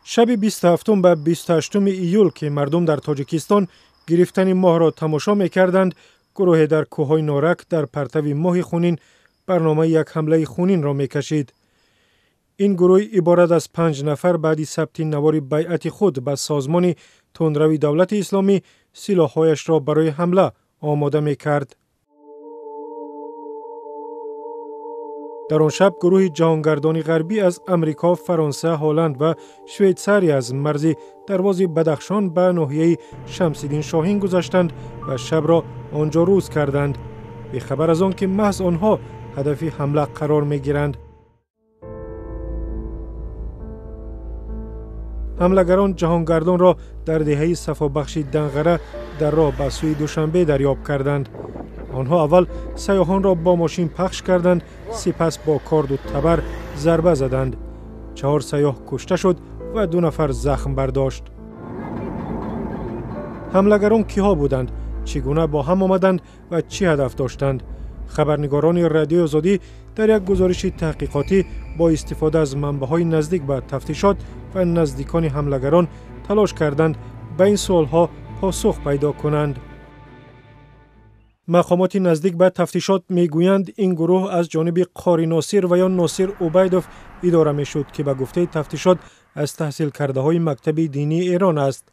شب 27 به 28 ایول که مردم در تاجیکستان گرفتن ماه را تماشا می‌کردند، گروهی در کوههای نورک در پرتو ماه خونین برنامه یک حمله خونین را می‌کشید. این گروه عبارت از 5 نفر بعد ثبت نوار بیعت خود به سازمان تندروی دولت اسلامی سلاح‌هایش را برای حمله آماده می‌کرد. در آن شب گروه جهانگردان غربی از امریکا، فرانسه، هلند و شویتزاری از مرز درواز بدخشان به ناحیه شمس‌الدین شاهین گذشتند و شب را آنجا روز کردند، به خبر از آن که محض آنها هدف حمله قرار می‌گیرند. حملگران جهانگردان را در دهه صفابخش دنغره در راه به سوی دوشنبه دریافت کردند. آنها اول سیاحان را با ماشین پخش کردند، سپس با کارد و تبر ضربه زدند. 4 سیاح کشته شد و 2 نفر زخم برداشت. حملگران کیها بودند؟ چگونه با هم آمدند و چی هدف داشتند؟ خبرنگاران رادیو آزادی در یک گزارش تحقیقاتی با استفاده از منبع‌های نزدیک به تفتیشات و نزدیکان حملگران تلاش کردند به این سوالها پاسخ پیدا کنند. مقامات نزدیک به تفتیشات میگویند این گروه از جانب قاری ناصر و یا ناصر عبیدوف اداره میشد که به گفته تفتیشات از تحصیل کرده های مکتب دینی ایران است.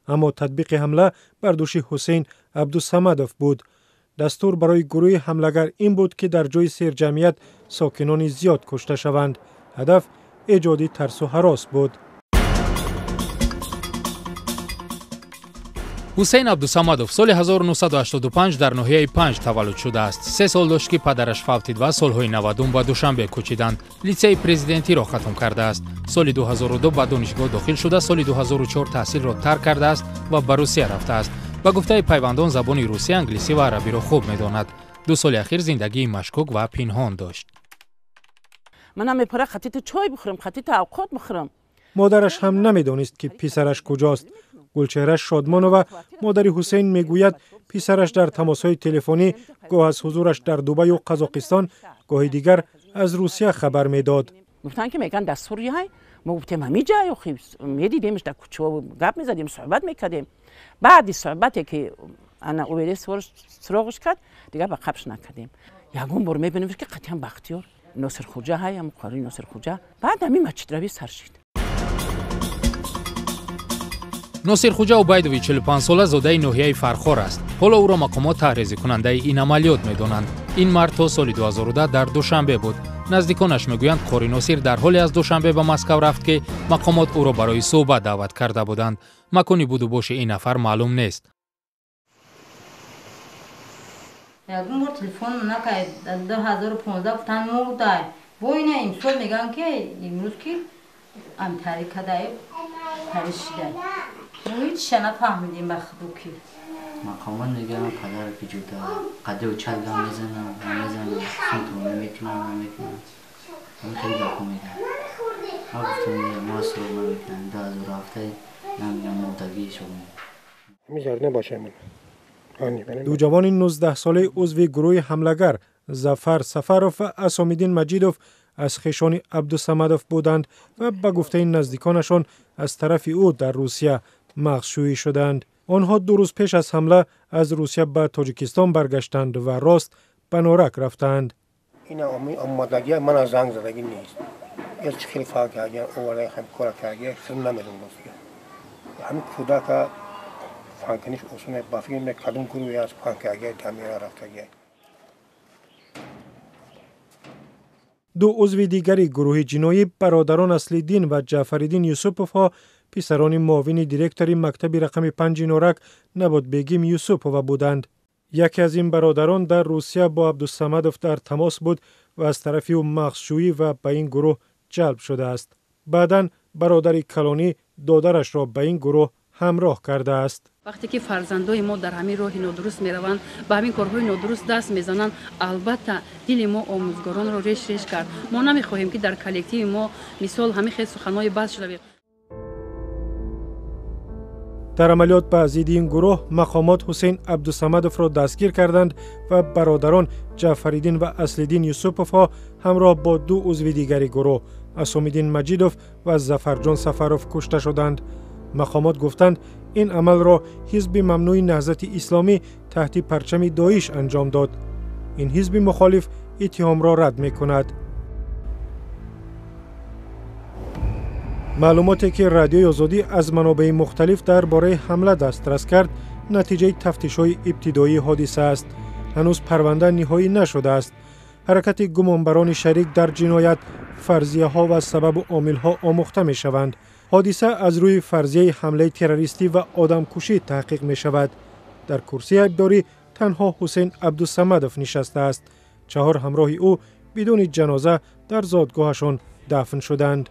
اما تطبیق حمله بر دوش حسین عبدالصمدوف بود. دستور برای گروه حملگر این بود که در جای سیر جمعیت ساکنان زیاد کشته شوند. هدف ایجاد ترس و هراس بود. حسین عبدالصمدوف سال 1985 در ناحیه 5 تولد شده است. 3 سال داشت که پدرش فوتید و سالهای 90 به دوشنبه کوچیدند. لیسه پرزیدنتی را ختم کرده است. سال 2002 به دانشگاه داخل شده، سال 2004 تحصیل را ترک کرده است و به روسیه رفته است. با گفته پیوندان زبان روسی، انگلیسی و عربی را خوب می‌داند. 2 سال اخیر زندگی مشکوک و پنهان داشت. من میپره خطیت چای بخورم، خطیت اوقات بخورم. مادرش هم نمیدانست که پسرش کجاست. گلچهره شادمانو و مادر حسین میگوید پسرش در تماس‌های تلفنی گاه از حضورش در دبی و قزاقستان، گاه دیگر از روسیه خبر میداد. گفتن که میگن در سوریه، ما گفتیم همینجا خب میدیدیمش در کوچه و گپ میزدیم، صحبت میکردیم. بعد صحبتی که انا اویده سراغش کرد دیگه به قبش نکردیم. یگون بار میبینیم که قطعا بختیار ناصر خوجا هم قاری ناصر خوجا بعد همین مسجد روی سرشید. ناصر خوجا عبیدوی 45 ساله زاده ناحیه فرخار است. حالا او را مقامات تحریض کننده این عملیات می‌دانند. این مرد تا سال 2010 در دوشنبه بود. نزدیکانش میگویند قاری ناصر در حالی از دوشنبه به مسکو رفت که مقامات او را برای صحبت دعوت کرده بودند. مکانی بود و باش این نفر معلوم نیست. یگون بار تلفن نکرد 2015 گفتن موقع وای نه امسال میگن که امروز که ام تاریخ کدای پرشیده هیچ نفهمیدیم بخدو که مقامان نگران پدر که جدا قده و چلگ هم میزنم سنتو نمیکنم همه خیلی داخل میدن ما گفتم ما سر نمیکنم 2007 نمیگم مدگی شدیم میگرد نباشه من. دو جوان 19 ساله عضو گروه حملگر ظفر سفروف و اسام‌الدین مجیدوف از خویشان عبدالصمدوف بودند و به گفته نزدیکانشان از طرف او در روسیه مخشویی شدند. آنها 2 روز پیش از حمله از روسیه به تاجیکستان برگشتند و راست به نورک رفتند. این آمادگی من از زنگ زدگی نیست. یه خیلی فرق کردن اوله هم کار کردن خیلی نمیدونم روسیه. همین کودک فانکنیش اصلا بافی می کدوم گروهی از فانکاگه تامیرا رفتگی. 2 عضو دیگری گروه جنایی برادران اصلیدین و جعفرالدین یوسفوف ها پسران معاون دیرکتور مکتب رقم 5 نورک نبود بیگم یوسفوف بودند. یکی از این برادران در روسیه با عبدالصمدوف در تماس بود و از طرف او مخشویی و به این گروه جلب شده است. بعداً برادر کلانی دادرش را به این گروه همراه کرده است. وقتی که فرزندای ما در همین راه نادرست میروند، به همین کارهای نادرست دست میزنند، البته دل ما آموزگاران را ریش کرد. ما نمیخواهیم که در کلکتیو ما مثال همین خیلی سخنهای بس شده. در عملیات به ضد این گروه مقامات حسین عبدالصمدوف را دستگیر کردند و برادران جعفرالدین و اصلالدین یوسپوف ها همراه با 2 عضو دیگری گروه اسام‌الدین مجیدوف و ظفرجان سفروف کشته شدند. مقامات گفتند این عمل را حزب ممنوع نهضت اسلامی تحت پرچم داعش انجام داد. این حزب مخالف اتهام را رد می کند. معلوماتی که رادیوی آزادی از منابع مختلف درباره حمله دسترس کرد نتیجه تفتیش‌های ابتدایی حادثه است. هنوز پرونده نهایی نشده است. حرکت گمانبران شریک در جنایت فرضیه‌ها و سبب و عامل‌ها آموخته می‌شوند. حادثه از روی فرضیه حمله تروریستی و آدمکشی تحقیق می‌شود. در کرسی عیبداری تنها حسین عبدالصمدوف نشسته است. 4 همراه او بدون جنازه در زادگاهشان دفن شدند.